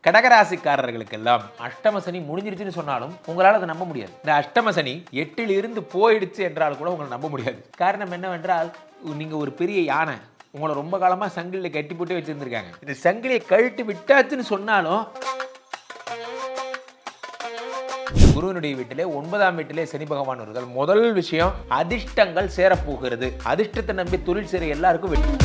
கடகராசிக்காரர்களுக்கெல்லாம் அஷ்டம சனி முடிஞ்சிருச்சுன்னு சொன்னாலும் உங்களால் அதை நம்ப முடியாது. இந்த அஷ்டம சனி 8ல் இருந்து போயிடுச்சு என்றால் கூட உங்களை நம்ப முடியாது. காரணம் என்னவென்றால், நீங்கள் ஒரு பெரிய யானை, உங்களை ரொம்ப காலமாக சங்கிலியில் கட்டி போட்டு வச்சுருந்துருக்காங்க. இந்த சங்கிலியை கழட்டி விட்டாச்சுன்னு சொன்னாலும் குருவனுடைய வீட்டிலே 9ஆம் வீட்டிலே சனி பகவான் வருதல் முதல் விஷயம், அதிர்ஷ்டங்கள் சேரப்போகிறது. அதிர்ஷ்டத்தை நம்பி தொழில் செய்கிற எல்லாருக்கும் வெற்றி.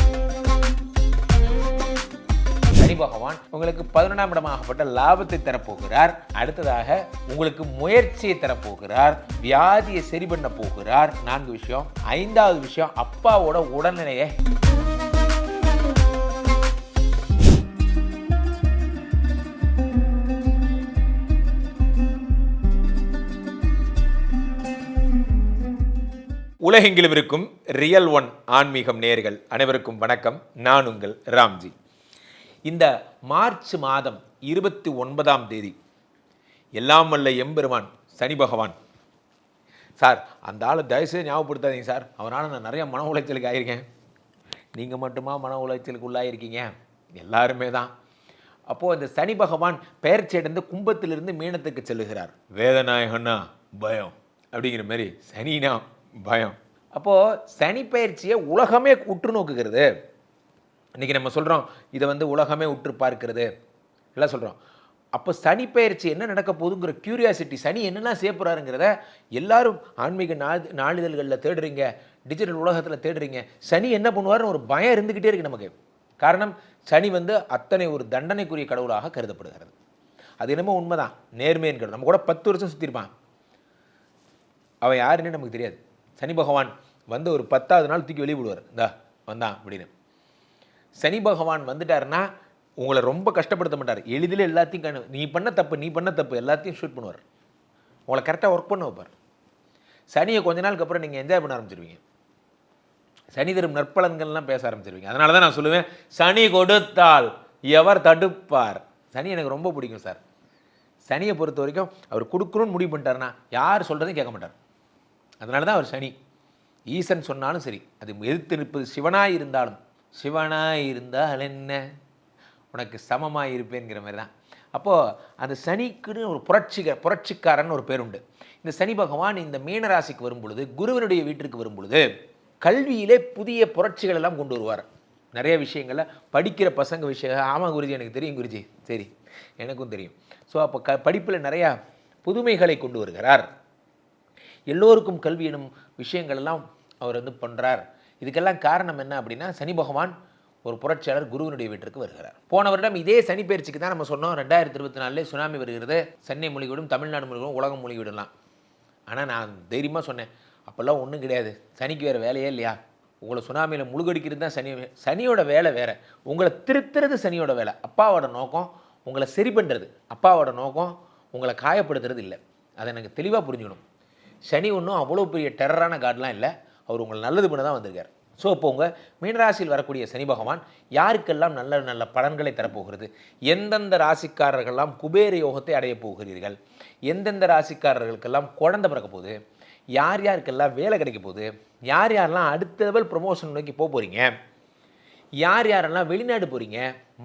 சனி பகவான் உங்களுக்கு 11ஆம் இடமாகப்பட்ட லாபத்தை தரப்போகிறார். அடுத்ததாக உங்களுக்கு முயற்சியை தரப்போகிறார். வியாதியை சரி பண்ண போகிறார். 4 விஷயம். 5வது விஷயம், அப்பாவோட உடல்நிலையை உலகெங்கிலும் இருக்கும் ரியல் ஒன் ஆன்மீகம் நேயர்கள் அனைவருக்கும் வணக்கம். நான் உங்கள் ராம்ஜி. இந்த மார்ச் மாதம் 29ஆம் தேதி எல்லாம் வல்ல எம்பெருமான் சனி பகவான், சார் அந்த ஆளை தயவுசெய்து ஞாபகப்படுத்தாதீங்க சார், அவனால் நான் நிறைய மன உளைச்சலுக்கு ஆகியிருக்கேன். நீங்கள் மட்டுமா மன உளைச்சலுக்கு உள்ளாயிருக்கீங்க? எல்லாருமே தான். அப்போது இந்த சனி பகவான் பெயர்ச்சியடைந்து கும்பத்திலிருந்து மீனத்துக்கு செல்லுகிறார். வேதநாயகன்னா பயம் அப்படிங்கிற மாதிரி சனினா பயம். அப்போது சனி பயிற்சியை உலகமே உற்று நோக்குகிறது. இன்றைக்கி நம்ம சொல்கிறோம் இதை உலகமே உற்று பார்க்கிறது எல்லாம் சொல்கிறோம். அப்போ சனி பயிற்சி என்ன நடக்க போகுதுங்கிற க்யூரியாசிட்டி, சனி என்னெல்லாம் செய்ய போகிறாருங்கிறத எல்லாரும் ஆன்மீக நாளிதழ்களில் தேடுறீங்க, டிஜிட்டல் உலகத்தில் தேடுறீங்க. சனி என்ன பண்ணுவார்னு ஒரு பயம் இருந்துக்கிட்டே இருக்குது நமக்கு. காரணம், சனி அத்தனை ஒரு தண்டனைக்குரிய கடவுளாக கருதப்படுகிறது. அது என்னமோ உண்மைதான், நேர்மைன்னு நம்ம கூட 10 வருஷம் சுற்றிருப்பான், அவன் யாருன்னு நமக்கு தெரியாது. சனி பகவான் ஒரு 10வது நாள் தூக்கி வெளியே விடுவார், இந்தா வந்தான் அப்படின்னு. சனி பகவான் வந்துட்டாருன்னா உங்களை ரொம்ப கஷ்டப்படுத்த மாட்டார். எளிதில் எல்லாத்தையும் நீ பண்ண தப்பு எல்லாத்தையும் ஷூட் பண்ணுவார். உங்களை கரெக்டாக ஒர்க் பண்ண வைப்பார். சனியை கொஞ்ச நாளுக்கு அப்புறம் நீங்கள் என்ஜாய் பண்ண ஆரம்பிச்சிருவீங்க. சனி தரும் நற்பலன்கள்லாம் பேச ஆரம்பிச்சிருவீங்க. அதனால தான் நான் சொல்லுவேன், சனி கொடுத்தால் எவர் தடுப்பார். சனி எனக்கு ரொம்ப பிடிக்கும் சார். சனியை பொறுத்த வரைக்கும் அவர் கொடுக்கணும்னு முடிவு பண்ணிட்டாருன்னா யார் சொல்கிறதையும் கேட்க மாட்டார். அதனால தான் அவர் சனி. ஈசன் சொன்னாலும் சரி, அது எதிர்த்து நிற்பது சிவனாக இருந்தாலும், சிவனாக இருந்தால் என்ன உனக்கு சமமாக இருப்பேங்கிற மாதிரி தான். அப்போது அந்த சனிக்குன்னு ஒரு புரட்சிக்காரன் ஒரு பேர் உண்டு. இந்த சனி பகவான் இந்த மீனராசிக்கு வரும் பொழுது, குருவனுடைய வீட்டிற்கு வரும் பொழுது கல்வியிலே புதிய புரட்சிகள் எல்லாம் கொண்டு வருவார். நிறைய விஷயங்களில் படிக்கிற பசங்க விஷயம், ஆமாம் குருஜி எனக்கு தெரியும் குருஜி, சரி எனக்கும் தெரியும். ஸோ அப்போ படிப்பில் நிறையா புதுமைகளை கொண்டு வருகிறார். எல்லோருக்கும் கல்வி எனும் விஷயங்கள் எல்லாம் அவர் பண்ணுறார். இதுக்கெல்லாம் காரணம் என்ன அப்படின்னா, சனி பகவான் ஒரு புரட்சியாளர் குருவனுடைய வீட்டிற்கு வருகிறார். போன வருடம் இதே சனி பயிற்சிக்கு தான் நம்ம சொன்னோம் 2024 சுனாமி வருகிறது, சென்னை மூழ்கிவிடும், தமிழ்நாடு மூழ்கிவிடும், உலகம் மூழ்கிவிடலாம். ஆனால் நான் தைரியமாக சொன்னேன், அப்போல்லாம் ஒன்றும் கிடையாது, சனிக்கு வேறு வேலையே இல்லையா, உங்களை சுனாமியில் முழுகடிக்கிறது தான் சனியோட வேலை வேறு, உங்களை திருத்துறது சனியோட வேலை. அப்பாவோட நோக்கம் உங்களை சரி பண்ணுறது, அப்பாவோட நோக்கம் உங்களை காயப்படுத்துறது இல்லை. அதை எனக்கு தெளிவாக புரிஞ்சுக்கணும். சனி ஒன்றும் அவ்வளோ பெரிய டெரரான காட்லாம் இல்லை, அவர் உங்களை நல்லது பண்ண தான் வந்திருக்கார். ஸோ இப்போ உங்கள் மீனராசியில் வரக்கூடிய சனி பகவான் யாருக்கெல்லாம் நல்ல நல்ல பலன்களை தரப்போகிறது, எந்தெந்த ராசிக்காரர்களெல்லாம் குபேர யோகத்தை அடைய போகிறீர்கள், எந்தெந்த ராசிக்காரர்களுக்கெல்லாம் குழந்தை பிறக்க போகுது, யார் யாருக்கெல்லாம் வேலை கிடைக்க போகுது, யார் யாரெல்லாம் அடுத்த லெவல் ப்ரொமோஷன் நோக்கி போக போகிறீங்க, யார் யாரெல்லாம் வெளிநாடு போகிறீங்க,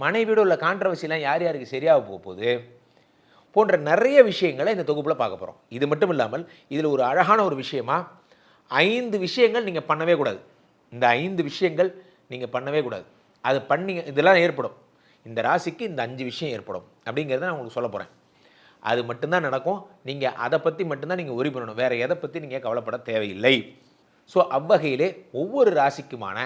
மனைவியோட உள்ள கான்ட்ரவர்சிலாம் யார் யாருக்கு சரியாக போக போகுது போன்ற நிறைய விஷயங்களை இந்த தொகுப்பில் பார்க்க போகிறோம். இது மட்டும் இல்லாமல் இதில் ஒரு அழகான ஒரு விஷயமா 5 விஷயங்கள் நீங்கள் பண்ணவே கூடாது. இந்த 5 விஷயங்கள் நீங்கள் பண்ணவே கூடாது. அது இதெல்லாம் ஏற்படும், இந்த ராசிக்கு இந்த 5 விஷயம் ஏற்படும் அப்படிங்கிறத நான் உங்களுக்கு சொல்ல போகிறேன். அது மட்டும்தான் நடக்கும். நீங்கள் அதை பற்றி மட்டும்தான் நீங்கள் ஒரி பண்ணணும், வேறு எதை பற்றி நீங்கள் கவலைப்பட தேவையில்லை. ஸோ அவ்வகையிலே ஒவ்வொரு ராசிக்குமான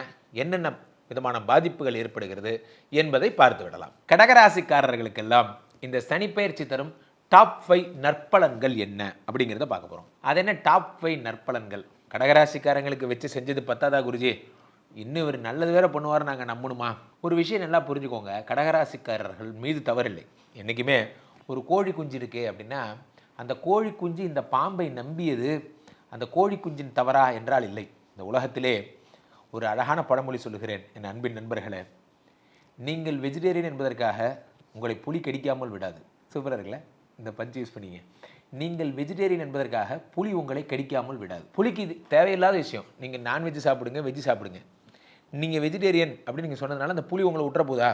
என்னென்ன விதமான பாதிப்புகள் ஏற்படுகிறது என்பதை பார்த்து விடலாம். கடகராசிக்காரர்களுக்கெல்லாம் இந்த சனி பயிற்சி தரும் டாப் 5 நற்பலன்கள் என்ன அப்படிங்கிறத பார்க்க போகிறோம். அது என்ன டாப் 5 நற்பலன்கள்? கடகராசிக்காரங்களுக்கு வச்சு செஞ்சது பத்தாதா குருஜி, இன்னும் இவர் நல்லது வேற பண்ணுவார் நாங்கள் நம்பணுமா? ஒரு விஷயம் நல்லா புரிஞ்சுக்கோங்க, கடகராசிக்காரர்கள் மீது தவறில்லை. என்றைக்குமே ஒரு கோழி குஞ்சு இருக்குது அப்படின்னா, அந்த கோழி குஞ்சு இந்த பாம்பை நம்பியது அந்த கோழி குஞ்சின் தவறா என்றால் இல்லை. இந்த உலகத்திலே ஒரு அழகான பழமொழி சொல்லுகிறேன் என் அன்பின் நண்பர்களே, நீங்கள் வெஜிடேரியன் என்பதற்காக உங்களை புலி கடிக்காமல் விடாது. சூப்பராக இருக்குல்ல, இந்த பஞ்சு யூஸ் பண்ணிங்க. நீங்கள் வெஜிடேரியன் என்பதற்காக புலி உங்களை கடிக்காமல் விடாது. புலிக்கு இது தேவையில்லாத விஷயம். நீங்கள் நான்வெஜ் சாப்பிடுங்க, வெஜ்ஜு சாப்பிடுங்க. நீங்கள் வெஜிடேரியன் அப்படின்னு நீங்கள் சொன்னதுனால அந்த புலி உங்களை விட்டுற போதா?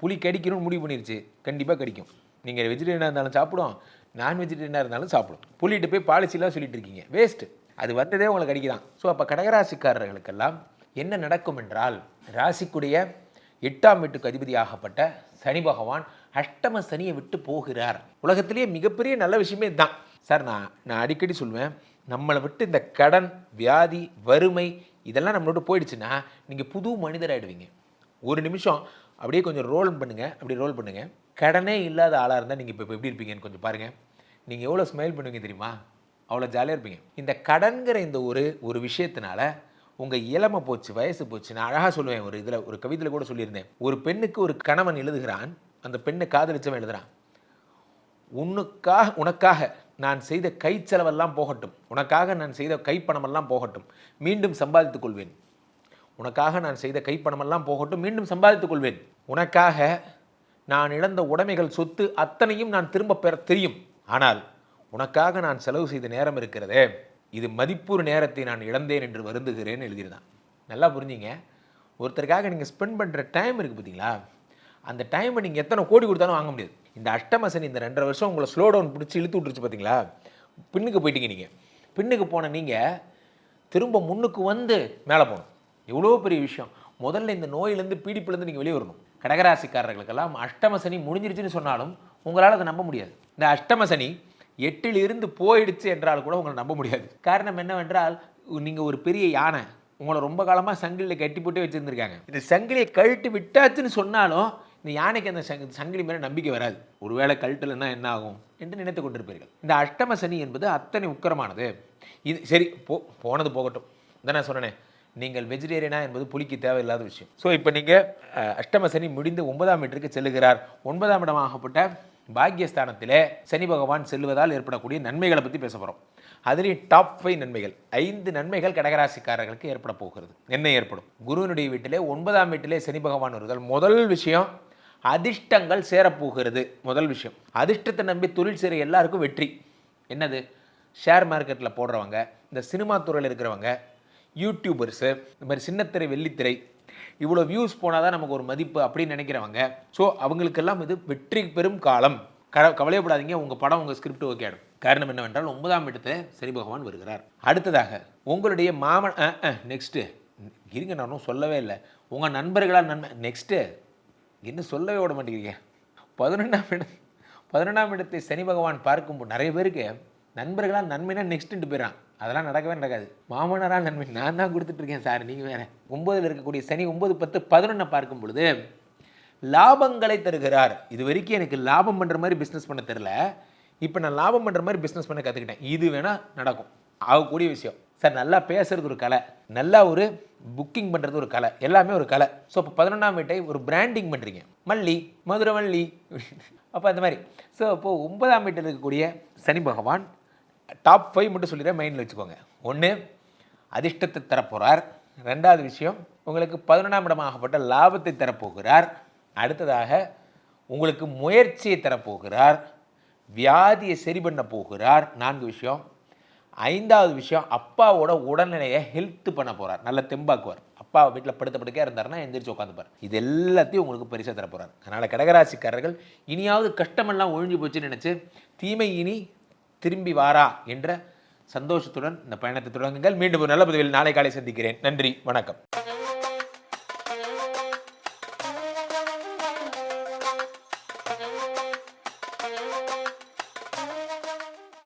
புலி கடிக்கணும்னு முடிவு பண்ணிருச்சு, கண்டிப்பாக கடிக்கும். நீங்கள் வெஜிடேரியனாக இருந்தாலும் சாப்பிடும், நான் வெஜிடேரியனாக இருந்தாலும் சாப்பிடும். புள்ளிட்டு போய் பாலிசிலாம் சொல்லிட்டு இருக்கீங்க, வேஸ்ட்டு. அது வந்ததே உங்களுக்கு அடிக்குதான். ஸோ அப்போ கடகராசிக்காரர்களுக்கெல்லாம் என்ன நடக்கும் என்றால், ராசிக்குடைய 8ஆம் வீட்டுக்கு அதிபதியாகப்பட்ட சனி பகவான் அஷ்டம சனியை விட்டு போகிறார். உலகத்திலேயே மிகப்பெரிய நல்ல விஷயமே இதுதான் சார். நான் அடிக்கடி சொல்லுவேன், நம்மளை விட்டு இந்த கடன், வியாதி, வறுமை இதெல்லாம் நம்மளோட போயிடுச்சுன்னா நீங்கள் புது மனிதராகிடுவீங்க. ஒரு நிமிஷம் அப்படியே கொஞ்சம் ரோல் பண்ணுங்கள், அப்படி ரோல் பண்ணுங்கள். கடனே இல்லாத ஆளாக இருந்தால் நீங்கள் இப்போ எப்படி இருப்பீங்கன்னு கொஞ்சம் பாருங்கள். நீங்கள் எவ்வளோ ஸ்மைல் பண்ணுவீங்க தெரியுமா? அவ்வளோ ஜாலியாக இருப்பீங்க. இந்த கடன்கிற இந்த ஒரு விஷயத்தினால உங்கள் இளமை போச்சு, வயசு போச்சு. நான் அழகாக சொல்லுவேன், ஒரு கவிதையில் கூட சொல்லியிருந்தேன். ஒரு பெண்ணுக்கு ஒரு கணவன் எழுதுகிறான், அந்த பெண்ணை காதலிச்சவன் எழுதுகிறான், உனக்காக நான் செய்த கை செலவெல்லாம் போகட்டும், உனக்காக நான் செய்த கைப்பணமெல்லாம் போகட்டும், மீண்டும் சம்பாதித்துக் கொள்வேன். உனக்காக நான் செய்த கைப்பணமெல்லாம் போகட்டும், மீண்டும் சம்பாதித்துக் கொள்வேன். உனக்காக நான் இழந்த உடைமைகள், சொத்து அத்தனையும் நான் திரும்ப பெற தெரியும். ஆனால் உனக்காக நான் செலவு செய்த நேரம் இருக்கிறதே, இது மதிப்புறு நேரத்தை நான் இழந்தேன் என்று வருந்துகிறேன்னு எழுதியிருந்தான். நல்லா புரிஞ்சிங்க. ஒருத்தருக்காக நீங்கள் ஸ்பெண்ட் பண்ணுற டைம் இருக்குது பார்த்தீங்களா, அந்த டைமை நீங்கள் எத்தனை கோடி கொடுத்தாலும் வாங்க முடியாது. இந்த அஷ்டமசனி இந்த 2.5 வருஷம் உங்களை ஸ்லோ டவுன் பிடிச்சி இழுத்து விட்டுருச்சு பார்த்தீங்களா, பின்னுக்கு போயிட்டீங்க. நீங்கள் பின்னுக்கு போன நீங்கள் திரும்ப முன்னுக்கு வந்து மேலே போகணும். எவ்வளோ பெரிய விஷயம். முதல்ல இந்த நோயிலேருந்து, பீடிப்புலேருந்து நீங்கள் வெளியே வரணும். கடகராசிக்காரர்களுக்கெல்லாம் அஷ்டமசனி முடிஞ்சிருச்சுன்னு சொன்னாலும் உங்களால் அதை நம்ப முடியாது. இந்த அஷ்டமசனி 8ல் இருந்து போயிடுச்சு என்றால் கூட உங்களை நம்ப முடியாது. காரணம் என்னவென்றால், நீங்கள் ஒரு பெரிய யானை, உங்களை ரொம்ப காலமாக சங்கிலியில் கட்டி போட்டு வச்சுருந்துருக்காங்க. இந்த சங்கிலியை கழட்டி விட்டாச்சுன்னு சொன்னாலும் இந்த யானைக்கு அந்த சங்கிலி மேலே நம்பிக்கை வராது. ஒருவேளை கழட்டலைன்னா என்ன ஆகும் என்று நினைத்து கொண்டிருப்பீர்கள். இந்த அஷ்டம சனி என்பது அத்தனை உக்கரமானது. இது சரி, போனது போகட்டும். இதான் நான் சொன்னேன், நீங்கள் வெஜிடேரியனா என்பது புலிக்கு தேவையில்லாத விஷயம். ஸோ இப்போ நீங்கள் அஷ்டம சனி முடிந்து 9ஆம் வீட்டிற்கு செல்லுகிறார். 9ஆம் இடமாகப்பட்ட பாக்கியஸ்தானத்திலே சனி பகவான் செல்வதால் ஏற்படக்கூடிய நன்மைகளை பற்றி பேச போகிறோம். அதுலேயும் டாப் 5 நன்மைகள், 5 நன்மைகள் கடகராசிக்காரர்களுக்கு ஏற்பட போகிறது. என்ன ஏற்படும்? குருவினுடைய வீட்டிலே 9ஆம் வீட்டிலே சனி பகவான் வருதல். முதல் விஷயம், அதிர்ஷ்டங்கள் சேரப்போகிறது. முதல் விஷயம், அதிர்ஷ்டத்தை நம்பி தொழில் செய்கிற எல்லாருக்கும் வெற்றி. என்னது? ஷேர் மார்க்கெட்டில் போடுறவங்க, இந்த சினிமா துறையில் இருக்கிறவங்க, யூடியூபர்ஸு, இந்த மாதிரி சின்னத்திரை, வெள்ளித்திரை, இவ்வளோ வியூஸ் போனால் தான் நமக்கு ஒரு மதிப்பு அப்படின்னு நினைக்கிறவங்க. ஸோ அவங்களுக்கெல்லாம் இது வெற்றி பெறும் காலம். கவலையப்படாதீங்க, உங்கள் படம், உங்கள் ஸ்கிரிப்ட் ஓகே ஆடும். காரணம் என்னவென்றால் 9ஆம் இடத்தை சனி பகவான் வருகிறார். அடுத்ததாக உங்களுடைய மாமன் நெக்ஸ்ட்டு இருங்க, நானும் சொல்லவே இல்லை. உங்கள் நண்பர்களால் நன்மை நெக்ஸ்ட்டு இன்னும் சொல்லவே விட மாட்டேங்கிறீங்க. 11ஆம் இடத்தை சனி பகவான் பார்க்கும்போது நிறைய பேருக்கு நண்பர்களால் நன்மைனா நெக்ஸ்ட்டு போயிடறான். அதெல்லாம் நடக்கவே நடக்காது. மாமனாரால் நன்மை நான் தான் கொடுத்துட்ருக்கேன் சார், நீங்கள் வேறு. 9ல் இருக்கக்கூடிய சனி 9, 10, 11 பார்க்கும் பொழுது லாபங்களை தருகிறார். இது வரைக்கும் எனக்கு லாபம் பண்ணுற மாதிரி பிஸ்னஸ் பண்ண தெரில, இப்போ நான் லாபம் பண்ணுற மாதிரி பிஸ்னஸ் பண்ண கற்றுக்கிட்டேன். இது வேணால் நடக்கும், ஆகக்கூடிய விஷயம். சார் நல்லா பேசுறது ஒரு கலை, நல்லா ஒரு புக்கிங் பண்ணுறது ஒரு கலை, எல்லாமே ஒரு கலை. ஸோ இப்போ 11ஆம் வீட்டை ஒரு பிராண்டிங் பண்ணுறீங்க, மல்லி, மதுரை மல்லி, அப்போ அந்த மாதிரி. ஸோ இப்போது 9ஆம் வீட்டில் இருக்கக்கூடிய சனி பகவான் டாப் 5 மட்டும் சொல்லிடுறேன், மைண்டில் வச்சுக்கோங்க. 1, அதிர்ஷ்டத்தை தரப்போகிறார். 2வது விஷயம், உங்களுக்கு 11ஆம் இடமாகப்பட்ட லாபத்தை தரப்போகிறார். அடுத்ததாக உங்களுக்கு முயற்சியை தரப்போகிறார். வியாதியை சரி பண்ண போகிறார். 4 விஷயம். 5வது விஷயம், அப்பாவோட உடல்நிலையை ஹெல்த் பண்ண போகிறார், நல்ல தெம்பாக்குவார். அப்பா வீட்டில் படுக்கையாக இருந்தாருன்னா எந்திரிச்சு உட்காந்துப்பார். இது எல்லாத்தையும் உங்களுக்கு பரிசாக தர போகிறார். அதனால் கடகராசிக்காரர்கள் இனியாவது கஷ்டமெல்லாம் ஒழிஞ்சு போச்சுன்னு நினச்சி தீமை இனி திரும்பி வாரா என்ற சந்தோஷத்துடன் இந்த பயணத்தை தொடங்குங்கள். மீண்டும் ஒரு நல்ல பதிவில் நாளை காலை சந்திக்கிறேன். நன்றி, வணக்கம்.